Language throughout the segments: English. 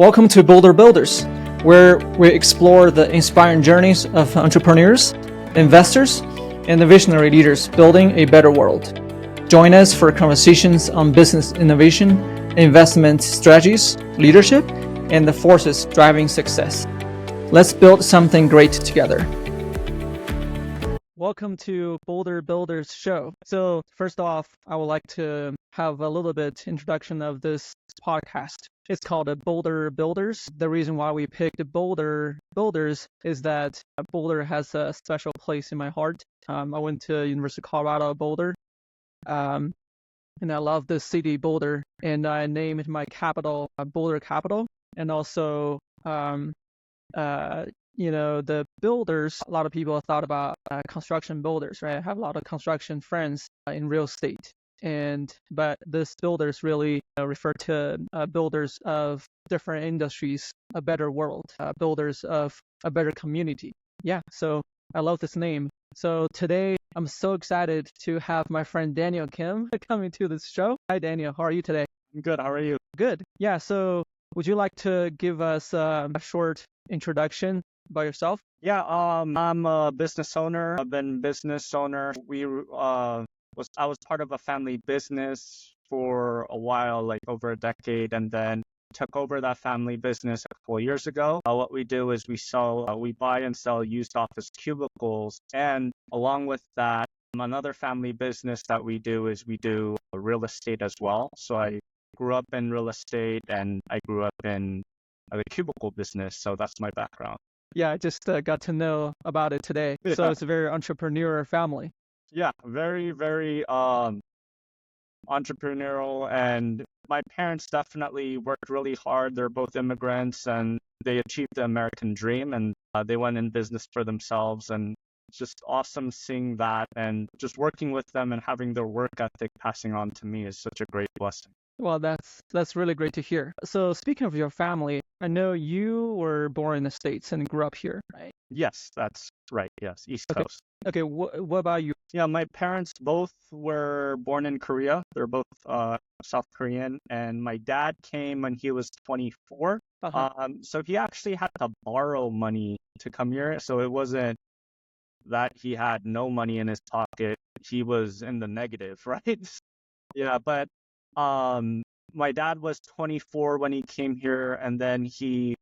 Welcome to Boulder Builders, where we explore the inspiring journeys of entrepreneurs, investors, and the visionary leaders building a better world. Join us for conversations on business innovation, investment strategies, leadership, and the forces driving success. Let's build something great together. Welcome to Boulder Builders show. So first off, I would like to have a little bit introduction of this podcast. It's called Boulder Builders. The reason why we picked Boulder Builders is that Boulder has a special place in my heart. I went to University of Colorado, Boulder, and I love the city Boulder, and I named my capital Boulder Capital. And also, the builders, a lot of people thought about construction builders, right? I have a lot of construction friends in real estate. But this builders really refer to builders of different industries, a better world, builders of a better community. Yeah, so I love this name. So today I'm so excited to have my friend Daniel Kim coming to this show. Hi Daniel, how are you today? I'm good. How are you? Good. Yeah, so would you like to give us a short introduction by yourself? Yeah, I'm a business owner. I've been business owner. I was part of a family business for a while, like over a decade, and then took over that family business a couple of years ago. What we do is we buy and sell used office cubicles, and along with that, another family business that we do is we do real estate as well. So I grew up in real estate, and I grew up in the cubicle business. So that's my background. Yeah, I just got to know about it today. Yeah. So it's a very entrepreneurial family. Yeah, very, very entrepreneurial, and my parents definitely worked really hard. They're both immigrants, and they achieved the American dream, and they went in business for themselves, and it's just awesome seeing that, and just working with them and having their work ethic passing on to me is such a great blessing. Well, that's really great to hear. So speaking of your family, I know you were born in the States and grew up here, right? Yes, that's right. Yes, East Coast. Okay, what about you? Yeah, my parents both were born in Korea. They're both South Korean, and my dad came when he was 24. So he actually had to borrow money to come here. So it wasn't that he had no money in his pocket. He was in the negative, right? Yeah, but my dad was 24 when he came here, and then he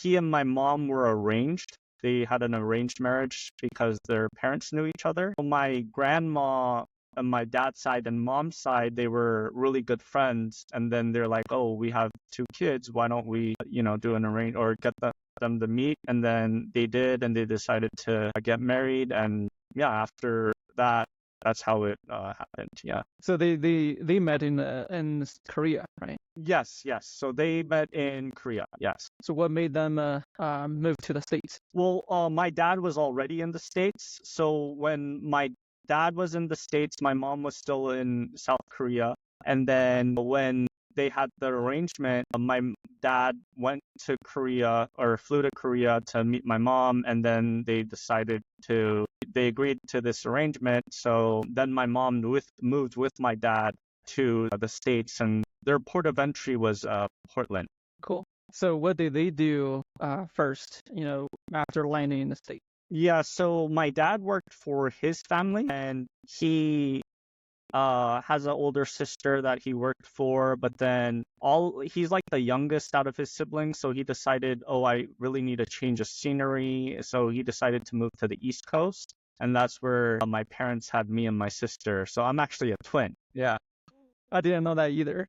and my mom were arranged. They had an arranged marriage because their parents knew each other. My grandma on my dad's side and mom's side, they were really good friends. And then they're like, oh, we have two kids. Why don't we, do an arrange or get them to meet? And then they did, and they decided to get married. And yeah, after that, that's how it happened. Yeah. So they met in Korea, right? Yes. So they met in Korea. Yes. So what made them move to the States? Well, my dad was already in the States. So when my dad was in the States, my mom was still in South Korea. And then when they had the arrangement, my dad went to Korea or flew to Korea to meet my mom. And then they agreed to this arrangement. So then my mom moved with my dad to the States, and their port of entry was Portland. Cool. So what did they do first, after landing in the States? Yeah, so my dad worked for his family, and he has an older sister that he worked for, but then he's like the youngest out of his siblings, so he decided, I really need a change of scenery. So he decided to move to the East Coast, and that's where my parents had me and my sister. So I'm actually a twin. Yeah. I didn't know that either.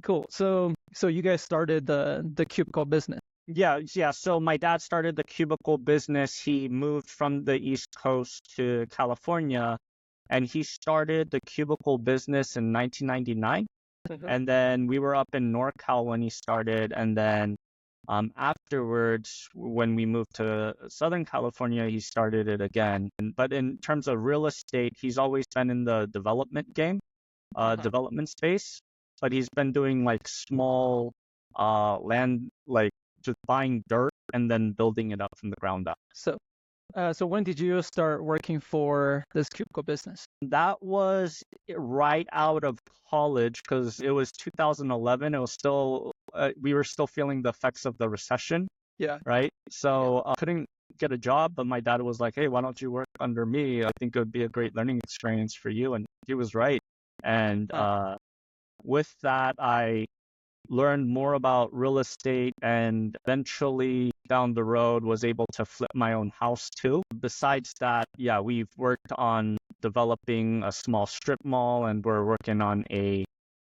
Cool. So you guys started the cubicle business. Yeah. So my dad started the cubicle business. He moved from the East Coast to California, and he started the cubicle business in 1999. And then we were up in NorCal when he started, and then afterwards, when we moved to Southern California, he started it again. But in terms of real estate, he's always been in the development game, development space. But he's been doing like small land, like just buying dirt and then building it up from the ground up. So So when did you start working for this cubicle business? That was right out of college because it was 2011. It was still, we were still feeling the effects of the recession, Yeah. right? Yeah. So couldn't get a job, but my dad was like, hey, why don't you work under me? I think it would be a great learning experience for you. And he was right. And with that, I learned more about real estate and eventually down the road was able to flip my own house too. Besides that, yeah, we've worked on developing a small strip mall and we're working on a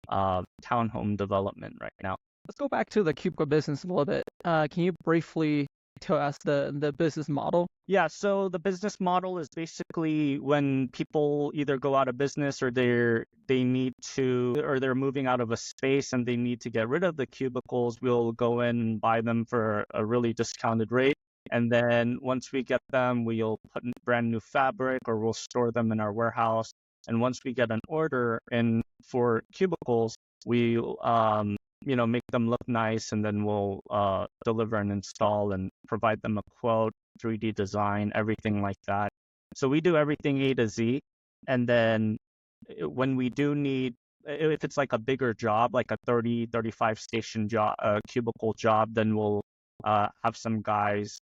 townhome development right now. Let's go back to the cubicle business a little bit. Can you briefly tell us the business model? Yeah, so the business model is basically when people either go out of business or they need to or they're moving out of a space and they need to get rid of the cubicles, we'll go in and buy them for a really discounted rate. And then once we get them, we'll put in brand new fabric or we'll store them in our warehouse. And once we get an order in for cubicles, we'll make them look nice, and then we'll deliver and install and provide them a quote, 3D design, everything like that. So we do everything A to Z. And then when we do need, if it's like a bigger job, like a 30, 35 station job, cubicle job, then we'll have some guys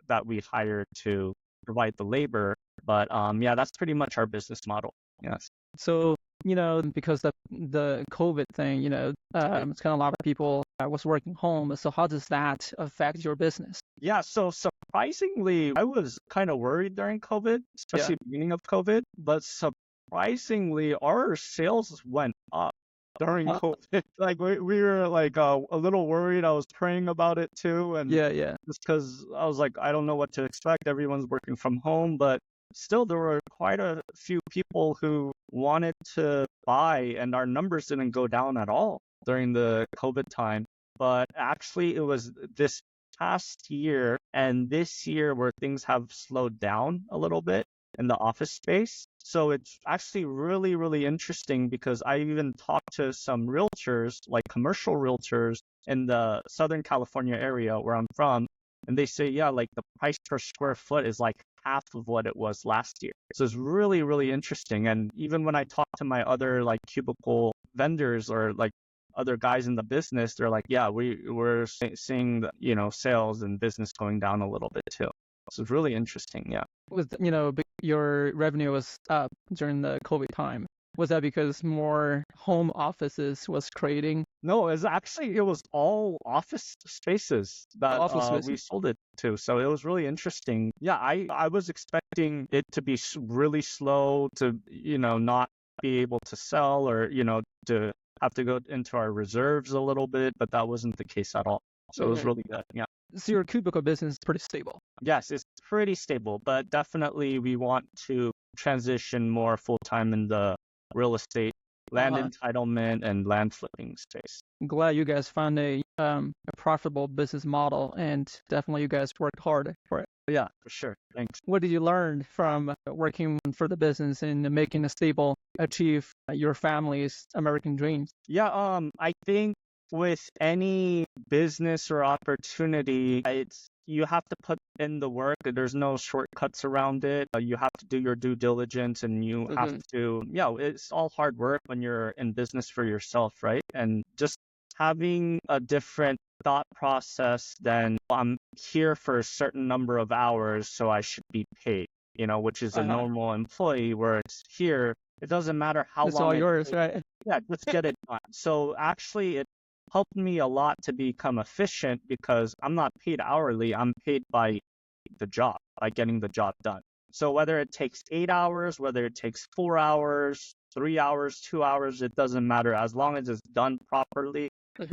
that we hire to provide the labor. But yeah, that's pretty much our business model. Yes. So, because the COVID thing, it's kind of a lot of people was working home. So how does that affect your business? Yeah, so surprisingly, I was kind of worried during COVID, especially beginning of COVID, but surprisingly, our sales went up during COVID. Like we were like a little worried. I was praying about it too, and yeah, just because I was like, I don't know what to expect. Everyone's working from home, but still there were quite a few people who wanted to buy, and our numbers didn't go down at all during the COVID time. But actually, it was this past year and this year where things have slowed down a little bit in the office space. So it's actually really, really interesting because I even talked to some realtors, like commercial realtors in the Southern California area where I'm from. And they say, yeah, like the price per square foot is like half of what it was last year. So it's really, really interesting. And even when I talk to my other like cubicle vendors or like other guys in the business, they're like, yeah, we're seeing the, sales and business going down a little bit too. So it's really interesting. Yeah. With, your revenue was up during the COVID time. Was that because more home offices was creating? No, it was all office spaces that we sold it to. So it was really interesting. Yeah, I was expecting it to be really slow, to, not be able to sell or, to have to go into our reserves a little bit, but that wasn't the case at all. So it was really good. Yeah. So your cubicle business is pretty stable. Yes, it's pretty stable, but definitely we want to transition more full-time in the real estate, land entitlement, and land flipping space. I'm glad you guys found a profitable business model, and definitely you guys worked hard for it. Yeah, for sure. Thanks. What did you learn from working for the business and making a stable, achieve your family's American dreams? Yeah, I think with any business or opportunity, you have to put in the work. There's no shortcuts around it. You have to do your due diligence, and you have to, it's all hard work when you're in business for yourself, right? And just having a different thought process than I'm here for a certain number of hours, so I should be paid, which is a normal employee, where it's here, it doesn't matter how long. It's all yours, right? Yeah, just get it done. So actually, it helped me a lot to become efficient because I'm not paid hourly. I'm paid by the job, by getting the job done. So whether it takes 8 hours, whether it takes 4 hours, 3 hours, 2 hours, it doesn't matter as long as it's done properly. As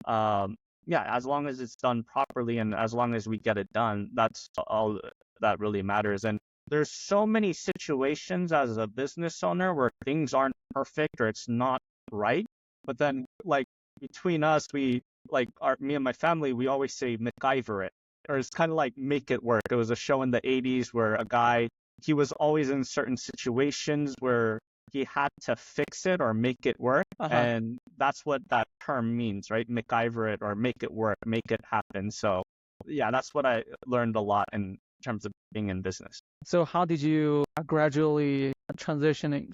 long as it's done properly and as long as we get it done, that's all that really matters. And there's so many situations as a business owner where things aren't perfect or it's not right. But then, like, between us, me and my family, we always say MacGyver it, or it's kind of like make it work. There was a show in the 80s where a guy, he was always in certain situations where he had to fix it or make it work. And that's what that term means, right? MacGyver it or make it work, make it happen. So yeah, that's what I learned a lot in terms of being in business. So how did you gradually transition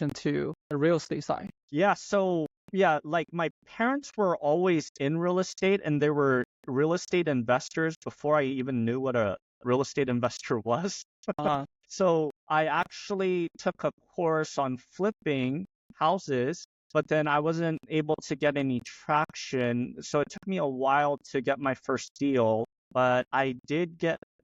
to the real estate side? Yeah, so yeah, like my parents were always in real estate and they were real estate investors before I even knew what a real estate investor was. Uh, So I actually took a course on flipping houses, but then I wasn't able to get any traction. So it took me a while to get my first deal, but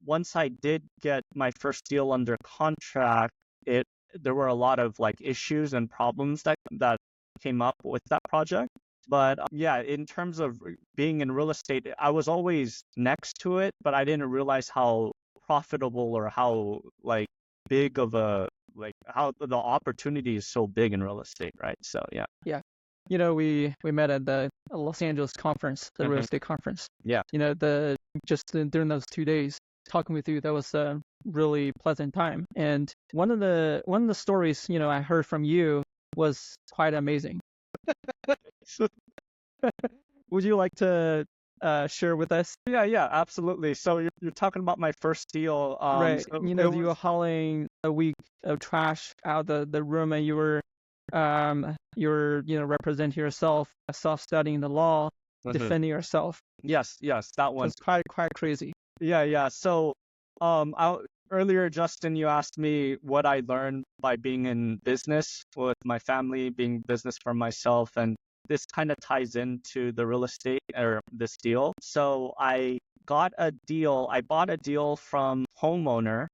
once I did get my first deal under contract, there were a lot of like issues and problems that came up with that project. But yeah, in terms of being in real estate, I was always next to it, but I didn't realize how profitable or how like big of a like how the opportunity is so big in real estate, right? So yeah. yeah. We met at the Los Angeles conference, the real estate conference. Yeah. During those 2 days talking with you, that was a really pleasant time. And one of the stories, I heard from you was quite amazing. Would you like to share with us? Yeah, absolutely. So you're talking about my first deal. Right. So You were hauling a week of trash out of the room, and you were representing yourself, self-studying the law, defending yourself. Yes, that one. So it's quite crazy. Yeah. So, earlier, Justin, you asked me what I learned by being in business with my family, being business for myself, and this kind of ties into the real estate or this deal. So I bought a deal from homeowner.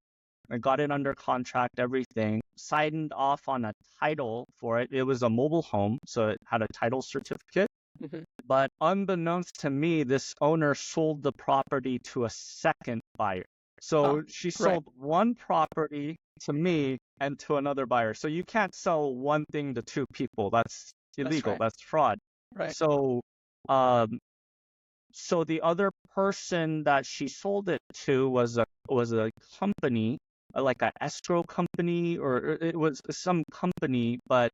I got it under contract, everything, signed off on a title for it. It was a mobile home, so it had a title certificate. Mm-hmm. But unbeknownst to me, this owner sold the property to a second buyer. So she sold one property to me and to another buyer. So you can't sell one thing to two people. That's illegal. That's fraud. Right. So, so the other person that she sold it to was a company, like an escrow company, or it was some company, but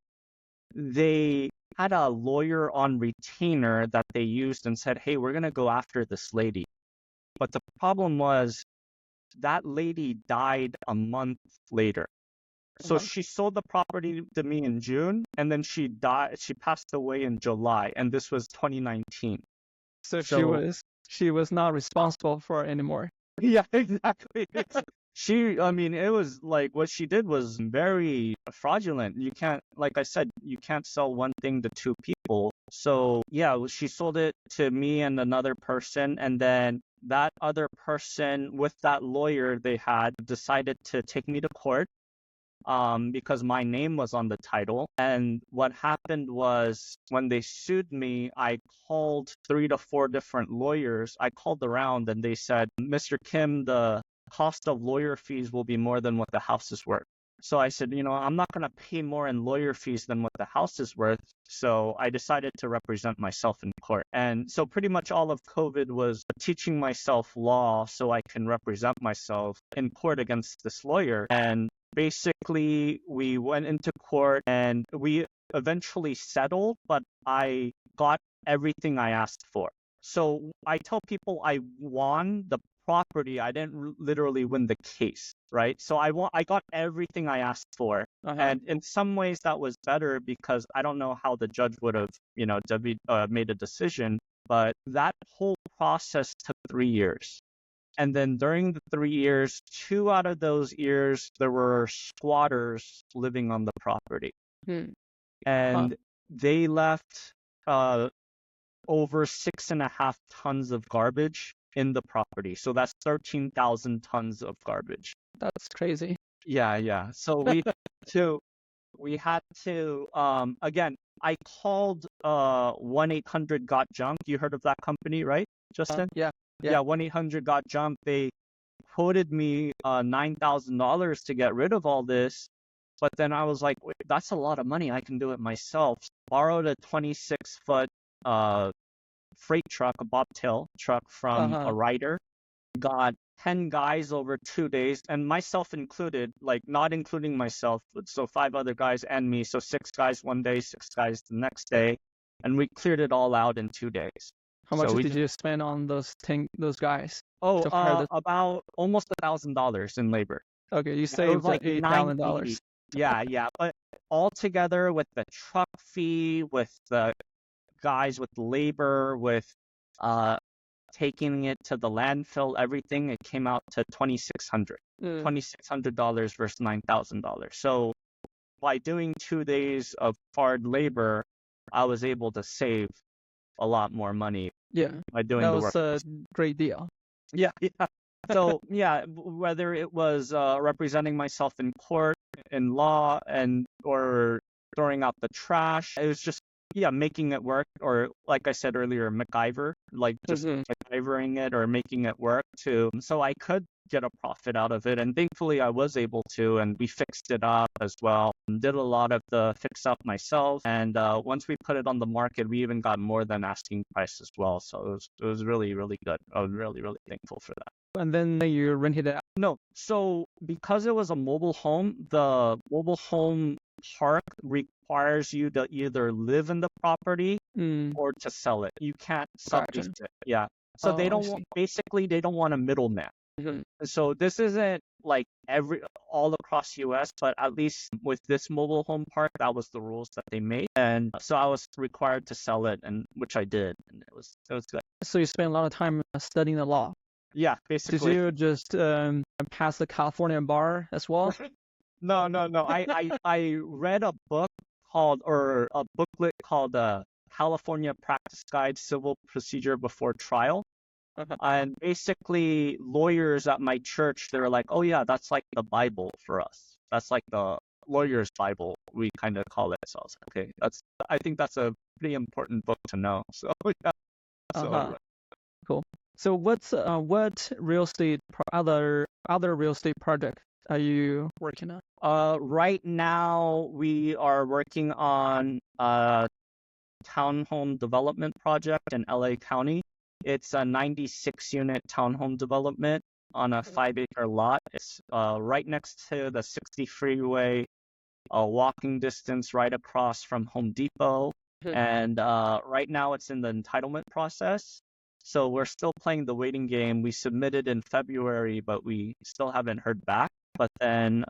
they had a lawyer on retainer that they used and said, hey, we're going to go after this lady. But the problem was that lady died a month later. So she sold the property to me in June, and then she passed away in July, and this was 2019. So she was not responsible for it anymore. Yeah, exactly. It was like what she did was very fraudulent. You can't, like I said, you can't sell one thing to two people. So yeah, she sold it to me and another person, and then that other person with that lawyer they had decided to take me to court because my name was on the title. And what happened was when they sued me, I called 3 to 4 different lawyers. I called around and they said, Mr. Kim, the cost of lawyer fees will be more than what the house is worth. So I said, I'm not going to pay more in lawyer fees than what the house is worth. So I decided to represent myself in court. And so pretty much all of COVID was teaching myself law so I can represent myself in court against this lawyer. And basically, we went into court and we eventually settled, but I got everything I asked for. So I tell people I won the property. I didn't literally win the case, right? So I got everything I asked for. And in some ways that was better because I don't know how the judge would have, made a decision, but that whole process took 3 years. And then during the 3 years, 2 out of those years, there were squatters living on the property. And they left over 6.5 tons of garbage in the property. So that's 13,000 tons of garbage. That's crazy. Yeah. So we had to, again, I called 1-800-GOT-JUNK. You heard of that company, right, Justin? Yeah. 1-800-GOT-JUNK. They quoted me $9,000 to get rid of all this. But then I was like, wait, that's a lot of money. I can do it myself. Borrowed a 26-foot freight truck, a bobtail truck from a writer. Got 10 guys over 2 days, and myself included, like not including myself. So 5 other guys and me. So 6 guys one day, 6 guys the next day. And we cleared it all out in 2 days. How much So we did you spend on those guys oh to hire the? about almost $1,000 in labor. Okay, you Yeah, it was saved like $8,000. 980. Yeah, yeah. But all together with the truck fee, with the guys, with labor, with uh taking it to the landfill, everything, it came out to $2,600 versus $9,000. So by doing 2 days of hard labor, I was able to save a lot more money Yeah, by doing that the was work. a great deal. Yeah, yeah. So yeah, whether it was representing myself in court, in law, and or throwing out the trash, it was just making it work, or like I said earlier, MacGyver, like just Hmm. MacGyvering it or making it work so I could get a profit out of it, and thankfully I was able to, and we fixed it up as well. Did a lot of the fix up myself, and once we put it on the market, we even got more than asking price as well. So it was really really good. I was really really thankful for that. And then you rented it out. No, so because it was a mobile home, the mobile home park requires you to either live in the property Mm, or to sell it. You can't gotcha. sublease it. Yeah. So Oh, I basically they don't want a middleman. see. So this isn't like all across US, but at least with this mobile home park, that was the rules that they made. And so I was required to sell it, and which I did, and it was good. So you spent a lot of time studying the law. Yeah, Did basically. you just pass the California bar as well? No, no, no. I read a booklet called California Practice Guide Civil Procedure Before Trial. And basically lawyers at my church, they were like, oh yeah, that's like the Bible for us. That's like the lawyer's Bible, we kind of call it. So I was like, okay, I think that's a pretty important book to know. So yeah. Uh-huh. Cool. So what real estate other real estate project are you working on? Right now we are working on a townhome development project in LA County. It's a 96 unit townhome development on a 5-acre lot. It's right next to the 60 freeway, walking distance right across from Home Depot. And right now it's in the entitlement process. So we're still playing the waiting game. We submitted in February, but we still haven't heard back. But then,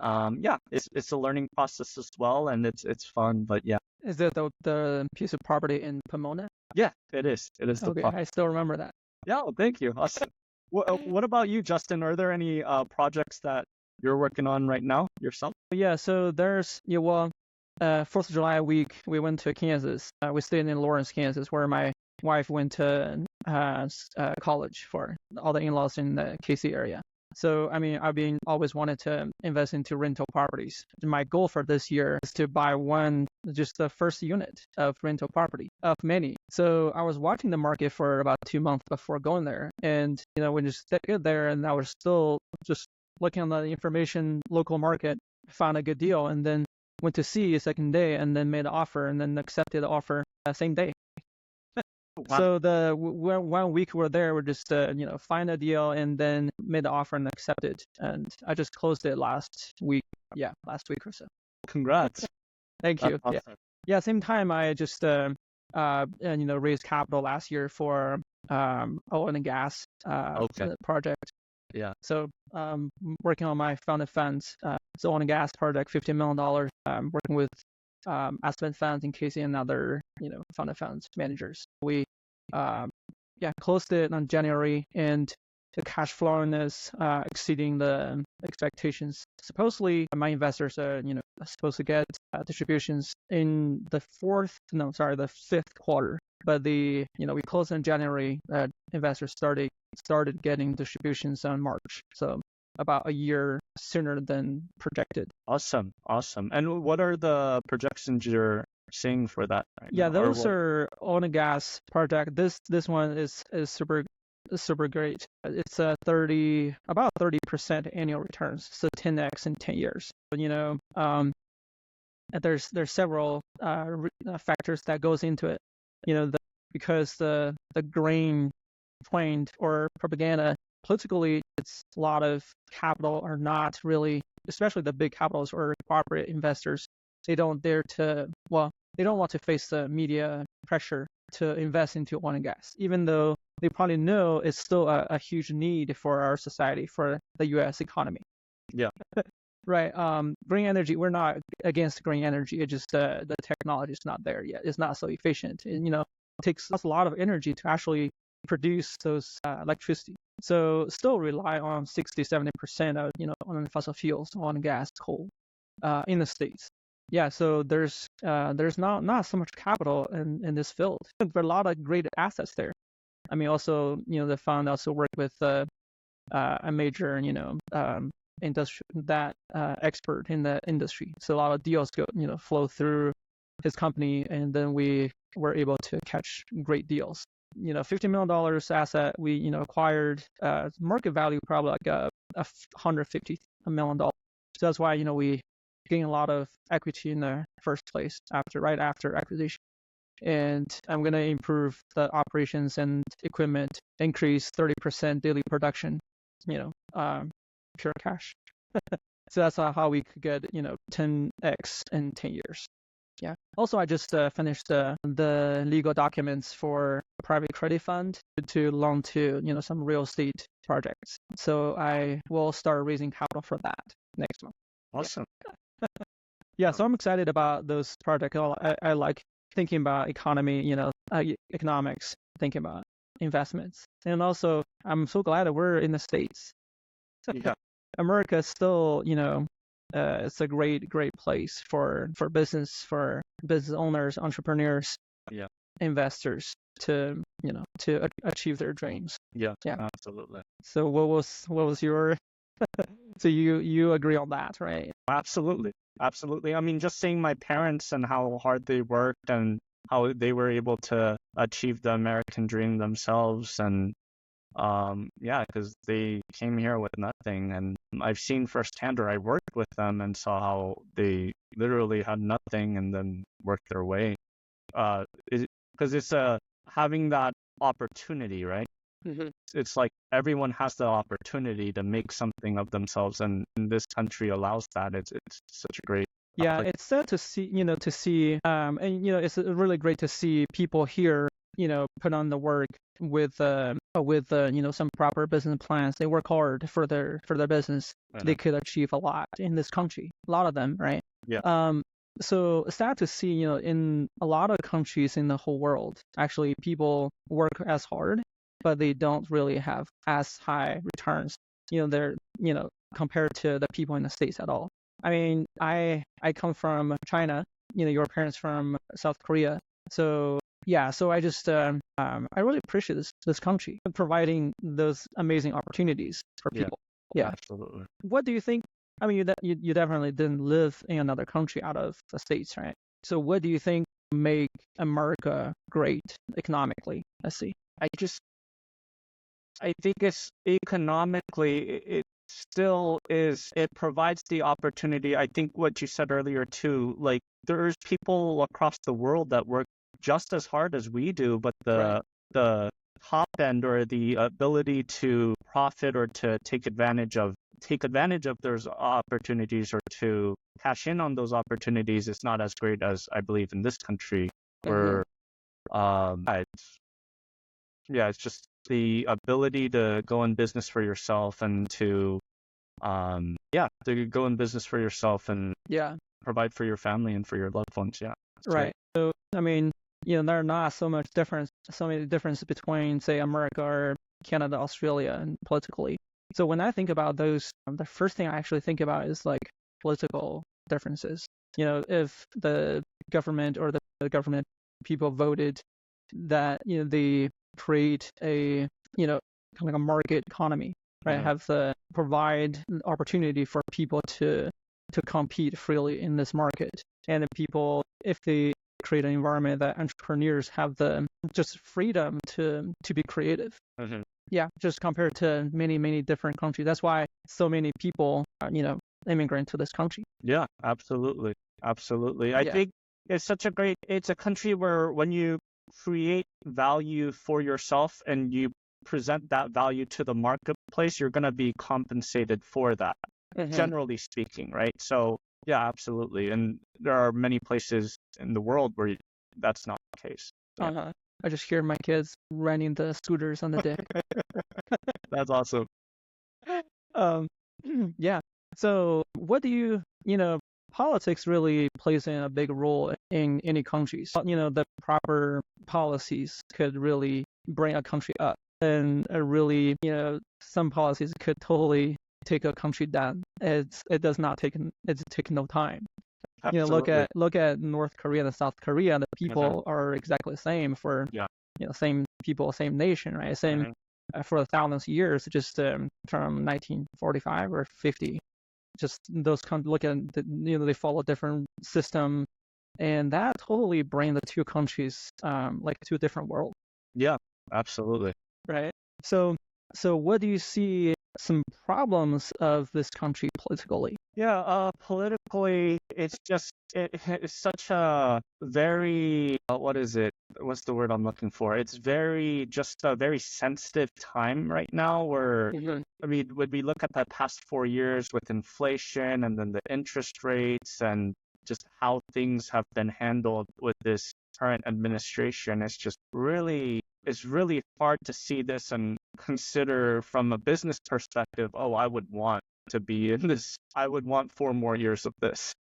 it's a learning process as well, and it's fun. But yeah. Is it the piece of property in Pomona? Yeah, it is. It is the Okay, property. I still remember that. Yeah, well, thank you. Awesome. What about you, Justin? Are there any projects that you're working on right now yourself? Yeah, so there's 4th of July week we went to Kansas. We stayed in Lawrence, Kansas, where my wife went to college for all the in-laws in the KC area. So I mean, I've been always wanted to invest into rental properties. My goal for this year is to buy just the first unit of rental property of many. So I was watching the market for about 2 months before going there, and when you get there, and I was still just looking on the information, local market, found a good deal, and then went to see a second day, and then made an offer, and then accepted the offer same day. Wow. So the 1 week we're there, we're just find a deal and then made the offer and accepted. And I just closed it last week. Yeah, last week or so. Congrats. Thank you. That's Yeah. awesome. Yeah. Same time, I just raised capital last year for oil and gas Okay. project. Yeah. So working on my fund of funds. It's oil and gas project, $15 million. Working with Aspen Funds and Casey and other fund of funds managers. We closed it on January, and the cash flow is exceeding the expectations. Supposedly, my investors are supposed to get distributions in the 5th quarter. But we closed in January. Investors started getting distributions on March. So about a year sooner than projected. Awesome. And what are the projections you're seeing for that right Yeah, now? those are oil and gas project. This one is super great. It's about 30% annual returns, so 10x in 10 years. There's several factors that goes into it. Because the grain claimed or propaganda politically, it's a lot of capital are not really, especially the big capitals or corporate investors. They don't want to face the media pressure to invest into oil and gas, even though they probably know it's still a huge need for our society, for the U.S. economy. Yeah. Right. Green energy, we're not against green energy. It's just the technology is not there yet. It's not so efficient. And, it takes us a lot of energy to actually produce those electricity. So still rely on 60-70% of, on fossil fuels, oil and gas, coal, in the States. Yeah, so there's not so much capital in this field, but a lot of great assets there. I mean, also, the fund also worked with a major, industry that expert in the industry. So a lot of deals flow through his company, and then we were able to catch great deals. $50 million asset we acquired, market value probably like $150 million. So that's why we gain a lot of equity in the first place right after acquisition. And I'm gonna improve the operations and equipment, increase 30% daily production, pure cash. So that's how we could get 10x in 10 years. Yeah. Also, I just finished the legal documents for a private credit fund to loan to some real estate projects. So I will start raising capital for that next month. Awesome. Yeah. So I'm excited about those projects. I like thinking about economy, economics, thinking about investments, and also I'm so glad that we're in the States. Yeah. America is still, it's a great place for business owners, entrepreneurs, investors to achieve their dreams. Yeah, absolutely. So what was your so you agree on that, right? Absolutely. I mean, just seeing my parents and how hard they worked and how they were able to achieve the American dream themselves, and because they came here with nothing, and I've seen firsthand, or I worked with them and saw how they literally had nothing and then worked their way. Because it's having that opportunity, right? Mm-hmm. It's like everyone has the opportunity to make something of themselves, and this country allows that. It's such a great. Yeah, it's sad to see, and it's really great to see people here, put on the work with some proper business plans. They work hard for their business. They could achieve a lot in this country. A lot of them, right? Yeah. So sad to see, in a lot of countries in the whole world, actually people work as hard, but they don't really have as high returns. They're, compared to the people in the States at all. I mean, I come from China, your parents from South Korea. So yeah, so I just I really appreciate this country providing those amazing opportunities for people. Yeah. Absolutely. What do you think? I mean, you definitely didn't live in another country out of the States, right? So what do you think make America great economically? Let's see. I think it's economically, it still is, it provides the opportunity. I think what you said earlier too, like there's people across the world that work just as hard as we do, but the top end, or the ability to profit or to take advantage of those opportunities, or to cash in on those opportunities, is not as great as I believe in this country, where it's just the ability to go in business for yourself, and to go in business for yourself, and provide for your family and for your loved ones. Yeah. Right. So I mean, there are not so many difference between, say, America or Canada, Australia, and politically. So when I think about those, the first thing I actually think about is like political differences. If the government or the government people voted that they create a kind of like a market economy, right? Have the provide opportunity for people to compete freely in this market, and people, if they create an environment that entrepreneurs have the just freedom to be creative. Mm-hmm. Yeah, just compared to many different countries. That's why so many people immigrant to this country. Yeah, absolutely. I think it's a country where when you create value for yourself and you present that value to the marketplace, you're going to be compensated for that, generally speaking, right? So yeah, absolutely. And there are many places in the world where that's not the case. I just hear my kids riding the scooters on the deck. That's awesome. Um, yeah. So what do politics really plays in a big role in any countries. The proper policies could really bring a country up, and really, some policies could totally take a country down. It does not take it's taking no time. Absolutely. Look at North Korea and South Korea. The people are exactly the same for same people, same nation, right? Same for thousands of years, just from 1945 or 50. Just those look at they follow different system, and that totally bring the two countries like two different worlds. Yeah, absolutely. Right. So what do you see some problems of this country politically? Yeah, politically, it's such a very what is it? What's the word I'm looking for? It's just a very sensitive time right now where I mean, when we look at the past 4 years with inflation and then the interest rates and just how things have been handled with this current administration, it's really hard to see this and consider from a business perspective, oh, I would want to be in this. I would want 4 more years of this.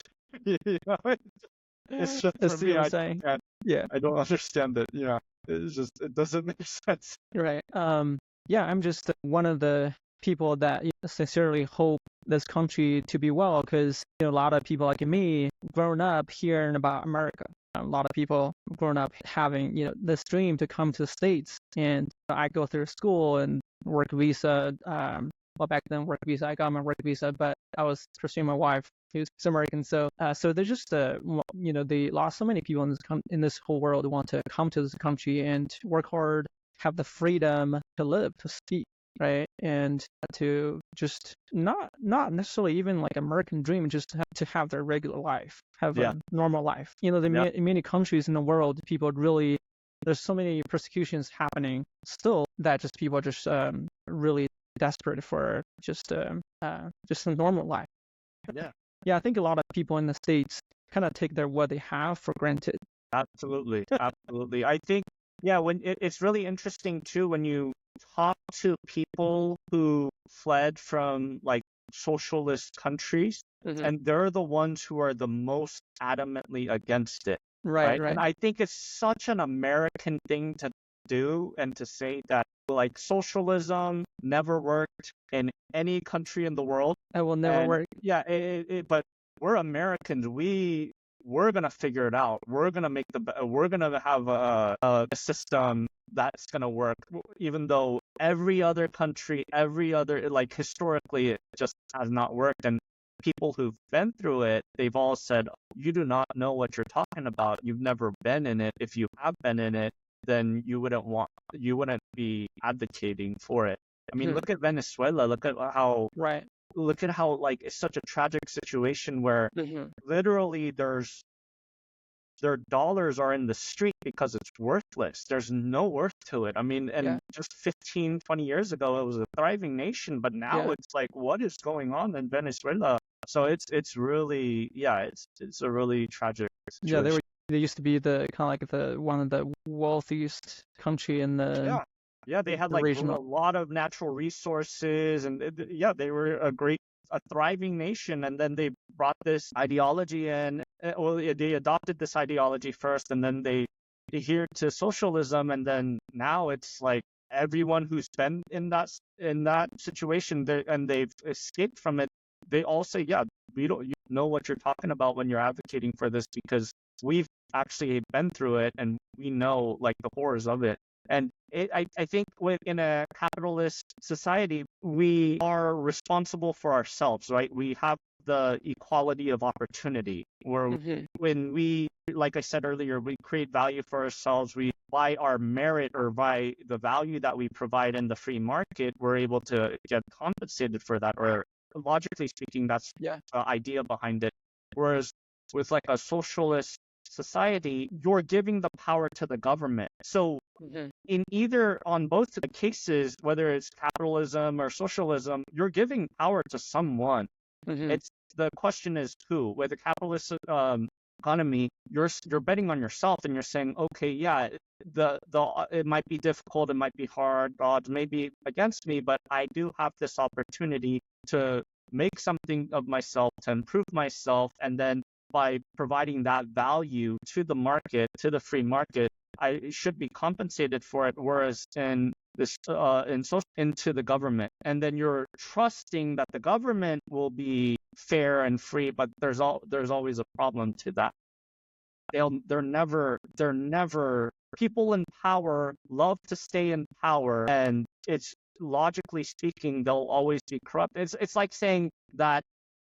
It's just for me. I don't understand it. Yeah, it doesn't make sense. Right. Yeah, I'm just one of the people that sincerely hope this country to be well, because a lot of people like me grown up hearing about America. A lot of people grown up having this dream to come to the States, and I go through school and work visa. Well, back then work visa, I got my work visa, but I was pursuing my wife who's American. So there's just they lost so many people in this whole world who want to come to this country and work hard, have the freedom to live, to speak, right, and to just not necessarily even like American dream, just to have their regular life, have a normal life. In many countries in the world, people really, there's so many persecutions happening still that just people are just really desperate for just a normal life. Yeah, I think a lot of people in the States kind of take what they have for granted. Absolutely. I think when it's really interesting too when you talk to people who fled from like socialist countries, and they're the ones who are the most adamantly against it. Right. And I think it's such an American thing to do and to say that like socialism never worked in any country in the world. It will never work. Yeah, but we're Americans. We're gonna figure it out. We're gonna have a system that's gonna work, even though every other country, like historically, it just has not worked. And people who've been through it, they've all said, you do not know what you're talking about. You've never been in it. If you have been in it, then you wouldn't be advocating for it. I mean, look at Venezuela. Look at how like it's such a tragic situation where literally their dollars are in the street because it's worthless. There's no worth to it. I mean, and just 15, 20 years ago, it was a thriving nation, but now it's like, what is going on in Venezuela? So it's really, it's a really tragic situation. Yeah, they used to be the kind of like one of the wealthiest country in the they had like a lot of natural resources, and they were a thriving nation. And then they brought this ideology in. Well, they adopted this ideology first, and then they adhered to socialism, and then now it's like everyone who's been in that situation and they've escaped from it, they all say, you know what you're talking about when you're advocating for this, because we've actually been through it and we know like the horrors of it. And I think in a capitalist society, we are responsible for ourselves, right? We have the equality of opportunity, where when we, like I said earlier, we create value for ourselves. We, by our merit or by the value that we provide in the free market, we're able to get compensated for that. Or logically speaking, that's the idea behind it. Whereas with like a socialist society, you're giving the power to the government. So on both of the cases, whether it's capitalism or socialism, you're giving power to someone. It's the question is who. Whether economy, you're betting on yourself, and you're saying, okay, yeah, it might be difficult, it might be hard, odds may be against me, but I do have this opportunity to make something of myself, to improve myself, and then by providing that value to the market, to the free market, I should be compensated for it. Whereas into the government, and then you're trusting that the government will be fair and free, but there's always a problem to that. They're never people in power love to stay in power, and it's logically speaking they'll always be corrupt. It's like saying that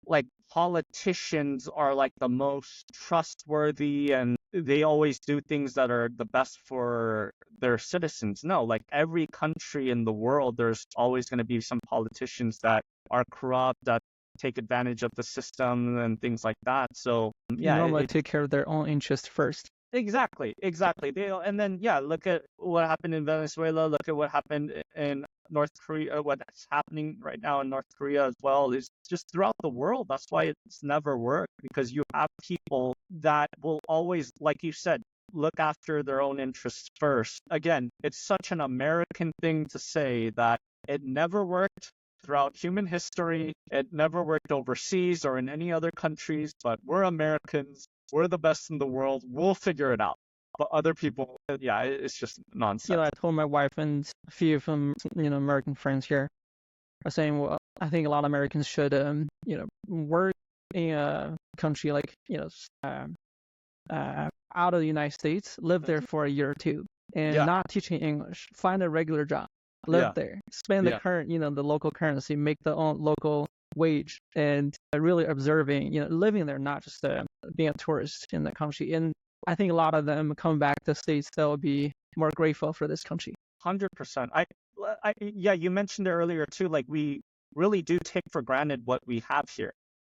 like politicians are like the most trustworthy and they always do things that are the best for their citizens. No, like every country in the world, there's always going to be some politicians that are corrupt, that take advantage of the system and things like that. So yeah, normally take care of their own interest first. Exactly. And then look at what happened in Venezuela. Look at what happened in North Korea. What's happening right now in North Korea as well is just throughout the world. That's why it's never worked, because you have people that will always, like you said, look after their own interests first. Again, it's such an American thing to say that it never worked throughout human history. It never worked overseas or in any other countries, but we're Americans. We're the best in the world. We'll figure it out. But other people, it's just nonsense. I told my wife and a few of them, American friends here are saying, well, I think a lot of Americans should, work in a country like, out of the United States, live there for a year or two, and not teaching English. Find a regular job, live there, spend the current, the local currency, make the own local wage, and really observing, living there, not just being a tourist in the country. And I think a lot of them come back to the States, they'll be more grateful for this country. 100%. You mentioned it earlier too, like we really do take for granted what we have here,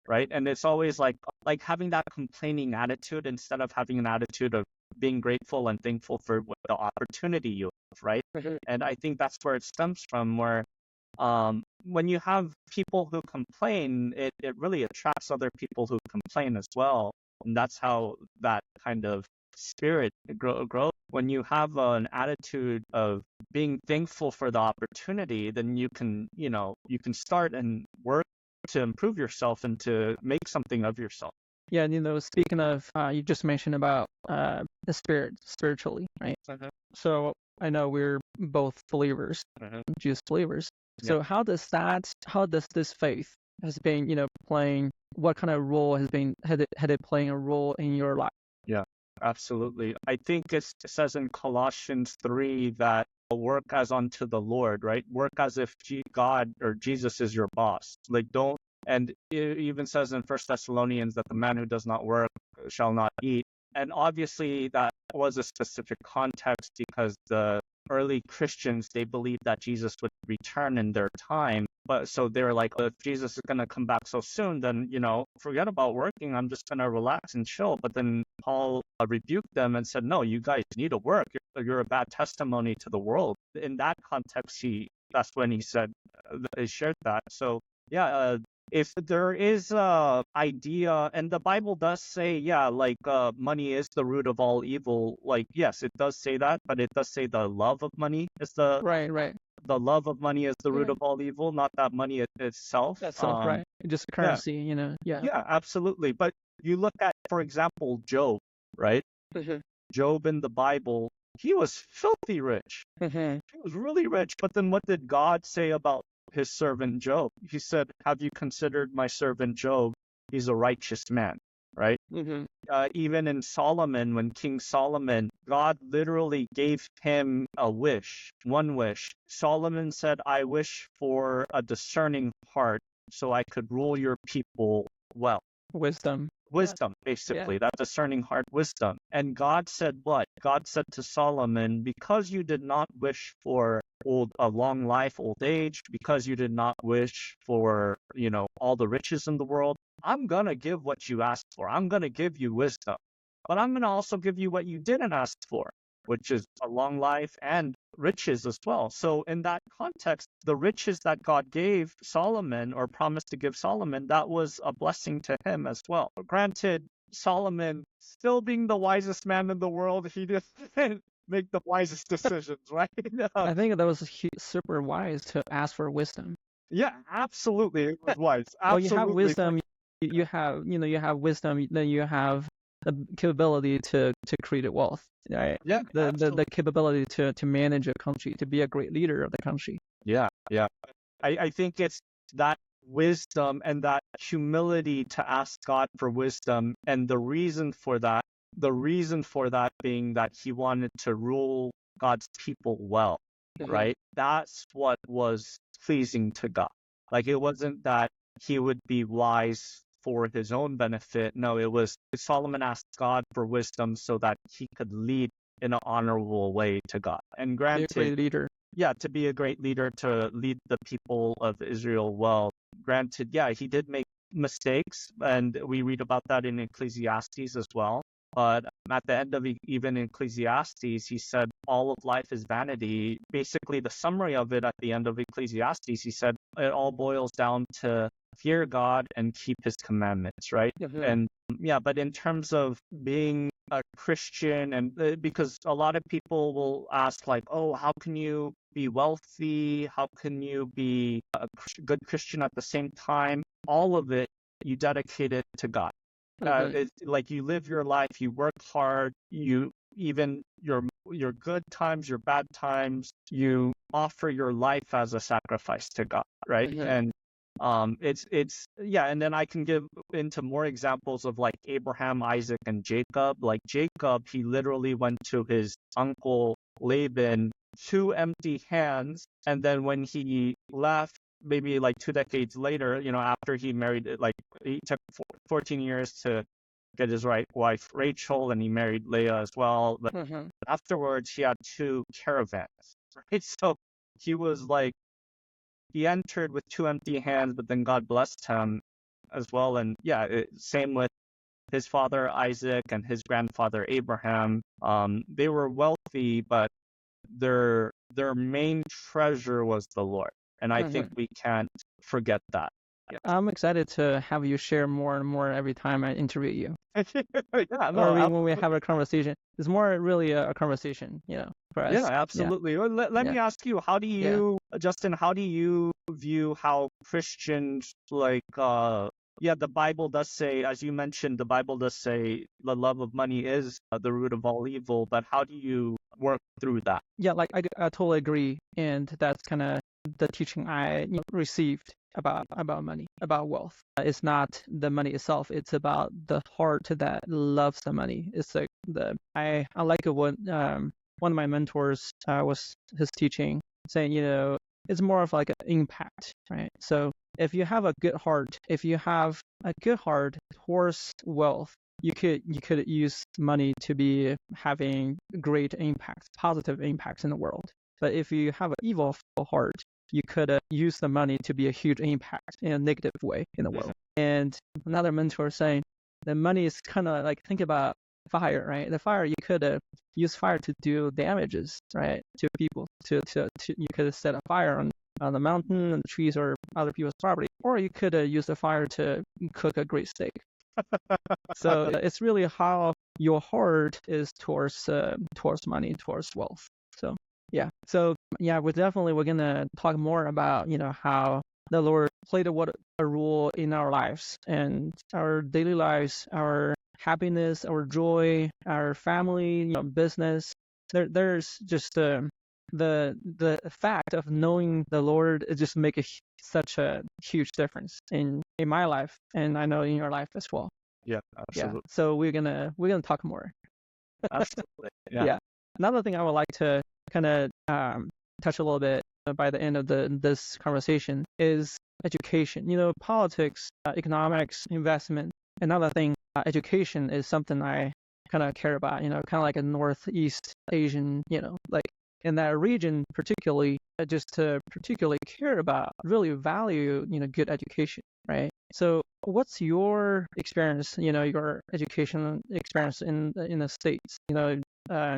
right? And it's always like having that complaining attitude instead of having an attitude of being grateful and thankful for the opportunity you have, right? Mm-hmm. And I think that's where it stems from, where when you have people who complain, it really attracts other people who complain as well. And that's how that kind of spirit grows. When you have an attitude of being thankful for the opportunity, then you can start and work to improve yourself and to make something of yourself. Yeah, speaking of, you just mentioned about the spirit spiritually, right? Uh-huh. So I know we're both believers, Jesus believers. So how does this faith has been, playing, what kind of role had it playing a role in your life? Yeah, absolutely. I think it says in Colossians 3 that work as unto the Lord, right? Work as if God or Jesus is your boss. And it even says in 1 Thessalonians that the man who does not work shall not eat. And obviously that was a specific context because the early Christians, they believed that Jesus would return in their time. But so they're like, if Jesus is going to come back so soon, then, forget about working. I'm just going to relax and chill. But then Paul rebuked them and said, no, you guys need to work. You're a bad testimony to the world. In that context, that's when he said, he shared that. So, if there is a idea, and the Bible does say, money is the root of all evil. Like, yes, it does say that, but it does say the love of money is the right. The love of money is the root of all evil, not that money itself. That's right. Just currency, Yeah, absolutely. But you look at, for example, Job, right? Mm-hmm. Job in the Bible, he was filthy rich. Mm-hmm. He was really rich. But then what did God say about his servant Job? He said, have you considered my servant Job? He's a righteous man, right? Mm-hmm. Even in Solomon, when King Solomon, God literally gave him one wish. Solomon said, I wish for a discerning heart so I could rule your people well. Wisdom, basically, that discerning heart, wisdom. And God said what? God said to Solomon, because you did not wish for a long life, old age, because you did not wish for, all the riches in the world, I'm going to give what you asked for. I'm going to give you wisdom. But I'm going to also give you what you didn't ask for, which is a long life and riches as well. So in that context, the riches that God gave Solomon or promised to give Solomon, that was a blessing to him as well. Granted, Solomon, still being the wisest man in the world, he just didn't make the wisest decisions, right? I think that was super wise to ask for wisdom. Yeah, absolutely, it was wise. Well, you have Absolutely. wisdom, you have, you have wisdom, then you have the capability to create wealth, right? Yeah, The absolutely. capability to manage a country, to be a great leader of the country. Yeah, yeah. I think it's that wisdom and that humility to ask God for wisdom, and the reason for that being that he wanted to rule God's people well, right? That's what was pleasing to God. Like, it wasn't that he would be wise for his own benefit. No, it was Solomon asked God for wisdom so that he could lead in an honorable way to God. And Be a granted, great leader. yeah, to be a great leader, to lead the people of Israel well. Granted, yeah, he did make mistakes, and we read about that in Ecclesiastes as well. But at the end of even Ecclesiastes, he said, all of life is vanity. Basically, the summary of it at the end of Ecclesiastes, he said, it all boils down to fear God and keep his commandments, right? And yeah, but in terms of being a Christian, and because a lot of people will ask, like, oh, how can you be wealthy? How can you be a good Christian at the same time? All of it, you dedicate it to God. It's like you live your life, you work hard, you even your good times, your bad times, you offer your life as a sacrifice to God, right? And it's yeah, and then I can give into more examples of like Abraham, Isaac, and Jacob. Like Jacob, he literally went to his uncle Laban 2 empty hands, and then when he left, maybe like 2 decades later, after he married, like he took 14 years to get his wife Rachel, and he married Leah as well. But afterwards, he had 2 caravans, right? So he was like, he entered with 2 empty hands, but then God blessed him as well. And yeah, same with his father Isaac and his grandfather Abraham. They were wealthy, but their main treasure was the Lord. And I think we can't forget that. Yeah. I'm excited to have you share more and more every time I interview you. Yeah, no, or when we have a conversation. It's more really a conversation, for us. Yeah, absolutely. Well, let me ask you, how do you, Justin, how do you view how Christians, like, the Bible does say, as you mentioned, the Bible does say the love of money is the root of all evil, but how do you work through that? Yeah, like I totally agree. And that's kind of the teaching I received about money, about wealth. It's not the money itself. It's about the heart that loves the money. It's like I like it when one of my mentors was his teaching, saying, it's more of like an impact, right? So if you have a good heart, if you have a good heart towards wealth, you could use money to be having great impacts, positive impacts in the world. But if you have an evil heart, you could use the money to be a huge impact in a negative way in the world. And another mentor saying the money is kind of like, think about fire, right? The fire, you could use fire to do damages, right, to people. To you could set a fire on the mountain and the trees or other people's property, or you could use the fire to cook a great steak. So it's really how your heart is towards money, towards wealth. So yeah. So yeah, we're gonna talk more about how the Lord played a role in our lives and our daily lives, our happiness, our joy, our family, business. There's just the fact of knowing the Lord just make such a huge difference in my life, and I know in your life as well. Yeah, absolutely. Yeah. So we're gonna talk more. Absolutely. Yeah. Another thing I would like to kind of touch a little bit by the end of this conversation is education. Politics, economics, investment. Another thing, education is something I kind of care about. Kind of like a Northeast Asian, like in that region particularly, just to particularly care about, really value, good education, right? So what's your experience, your education experience in the States, in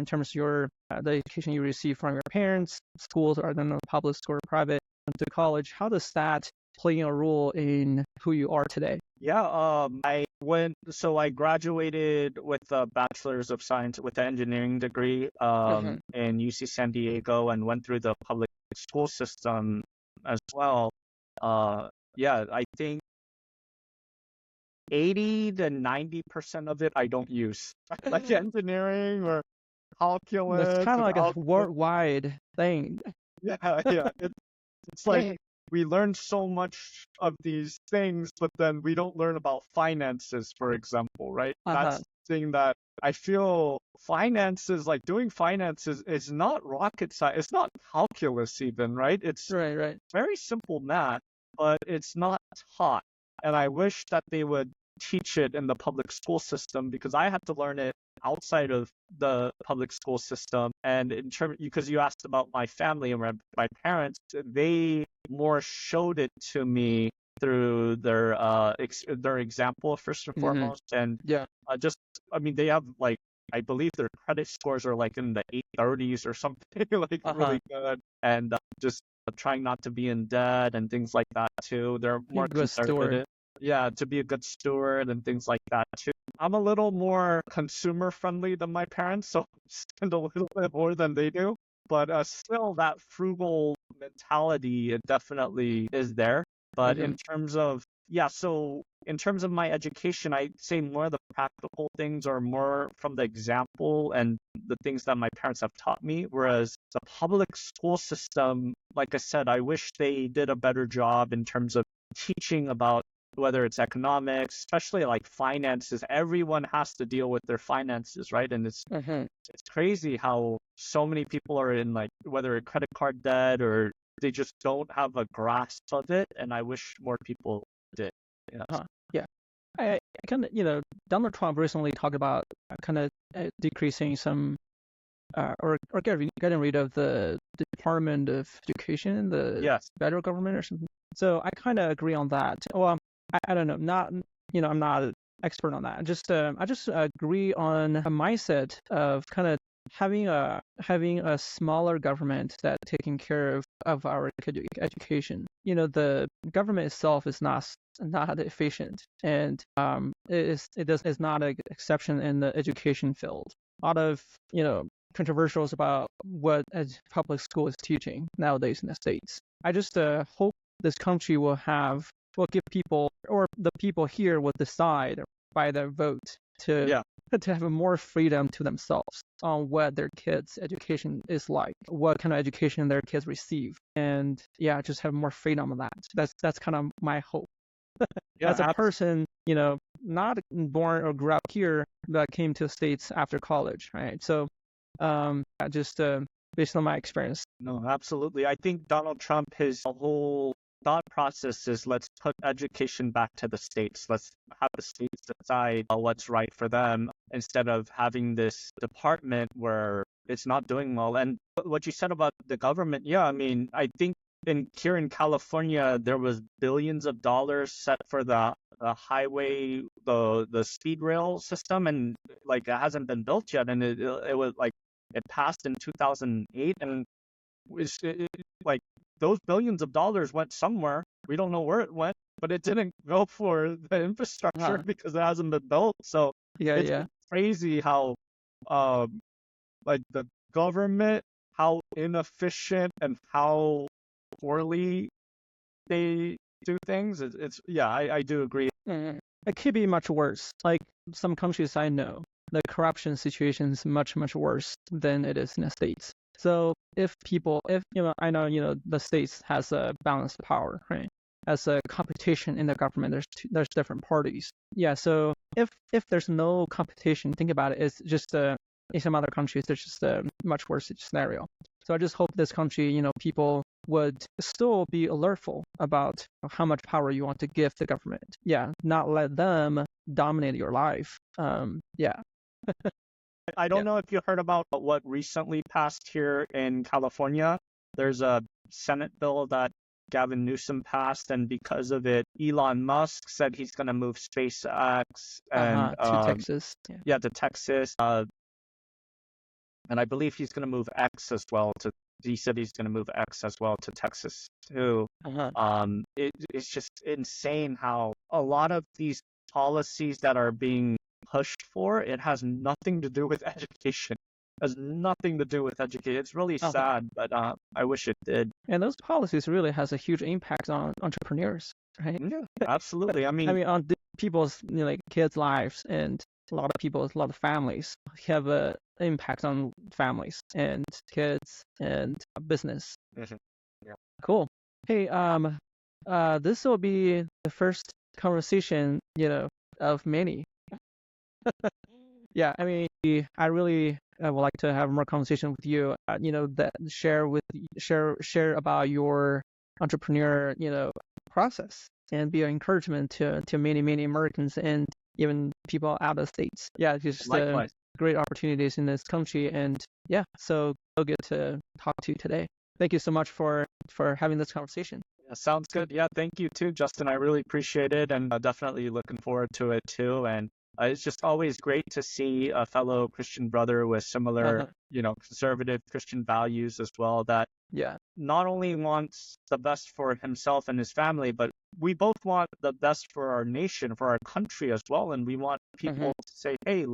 terms of the education you receive from your parents, schools, or then public school or private? to college. How does that play a role in who you are today? Yeah, I graduated with a bachelor's of science with an engineering degree in UC San Diego and went through the public school system as well. Yeah, I think 80 to 90% of it I don't use, like engineering or That's calculus kind of and like a algebra. worldwide thing. Yeah, yeah. It's like we learn so much of these things, but then we don't learn about finances, for example, right? That's Uh-huh. the thing that I feel finances, like doing finances, is not rocket science. It's not calculus even, right? It's Right, right. very simple math, but it's not taught. And I wish that they would teach it in the public school system because I had to learn it outside of the public school system. And in terms, because you asked about my family and my parents, they more showed it to me through their example first and foremost, and Yeah. just I mean they have like I believe their credit scores are like in the 830s or something like Uh-huh. really good, and just trying not to be in debt and things like that too. They're more Good steward. conservative. Yeah, to be a good steward and things like that too. I'm a little more consumer friendly than my parents, so I spend a little bit more than they do. But still, that frugal mentality, it definitely is there. But in terms of, yeah, so in terms of my education, I'd say more of the practical things are more from the example and the things that my parents have taught me. Whereas the public school system, like I said, I wish they did a better job in terms of teaching about whether it's economics, especially like finances. Everyone has to deal with their finances, right? And it's crazy how so many people are in like whether a credit card debt or they just don't have a grasp of it. And I wish more people did. Yeah. Yeah. I kind of, Donald Trump recently talked about kind of decreasing some or getting rid of the Department of Education, the Yes. federal government or something. So I kind of agree on that. Well, I don't know, not I'm not an expert on that. I just agree on a mindset of kind of having a smaller government that taking care of our education. The government itself is not efficient, and it's not an exception in the education field. A lot of controversials about what public school is teaching nowadays in the States. I just hope this country will give people, or the people here will decide by their vote to have more freedom to themselves on what their kids' education is like, what kind of education their kids receive, and just have more freedom on that. That's kind of my hope. As a person, not born or grew up here, but came to the States after college, right? So, just based on my experience. No, absolutely. I think Donald Trump, his whole thought process is let's put education back to the states. Let's have the states decide what's right for them instead of having this department where it's not doing well. And what you said about the government, yeah, I mean, I think here in California, there was billions of dollars set for the highway, the speed rail system, and like it hasn't been built yet. And it was like it passed in 2008, and like those billions of dollars went somewhere. We don't know where it went, but it didn't go for the infrastructure because it hasn't been built. So it's crazy how like the government, how inefficient and how poorly they do things. I do agree. It could be much worse. Like some countries I know, the corruption situation is much, much worse than it is in the States. So I know, the States has a balanced power, right? As a competition in the government, there's different parties. Yeah, so if there's no competition, think about it, it's just in some other countries, there's just a much worse scenario. So I just hope this country, people would still be alertful about how much power you want to give the government. Yeah, not let them dominate your life. I don't know if you heard about what recently passed here in California. There's a Senate bill that Gavin Newsom passed, and because of it, Elon Musk said he's going to move SpaceX and to Texas. To Texas. And I believe he's going to move X as well to he said he's going to move X as well to Texas too. It's just insane how a lot of these policies that are being pushed for, it has nothing to do with education. Has nothing to do with education. It's really sad, but I wish it did. And those policies really has a huge impact on entrepreneurs, right? Yeah, absolutely. I mean, on people's kids' lives, and a lot of families have a impact on families and kids and business. Yeah. Cool. Hey, this will be the first conversation, of many. Yeah, I mean, I really would like to have more conversation with you. That share about your entrepreneur, process, and be an encouragement to many Americans and even people out of states. Yeah, just great opportunities in this country, and yeah, so good to talk to you today. Thank you so much for having this conversation. Yeah, sounds good. Yeah, thank you too, Justin. I really appreciate it, and definitely looking forward to it too. And it's just always great to see a fellow Christian brother with similar, conservative Christian values as well, that not only wants the best for himself and his family, but we both want the best for our nation, for our country as well. And we want people to say, hey,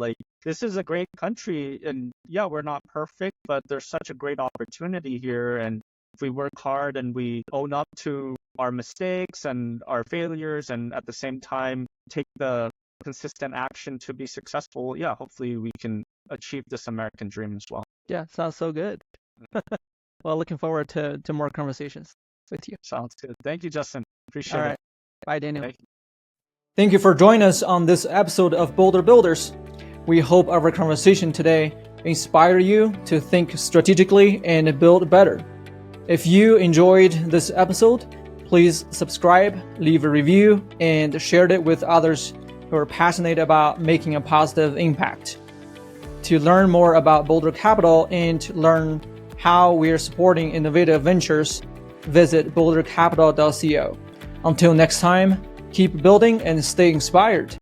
this is a great country. And yeah, we're not perfect, but there's such a great opportunity here. And if we work hard and we own up to our mistakes and our failures, and at the same time take the consistent action to be successful, hopefully we can achieve this American dream as well. Yeah, sounds so good. Well, looking forward to more conversations with you. Sounds good. Thank you, Justin. Appreciate it. All right. Bye, Daniel. Thank you for joining us on this episode of Boulder Builders. We hope our conversation today inspired you to think strategically and build better. If you enjoyed this episode, please subscribe, leave a review, and share it with others who are passionate about making a positive impact. To learn more about Boulder Capital and learn how we are supporting innovative ventures, visit bouldercapital.co. Until next time, keep building and stay inspired.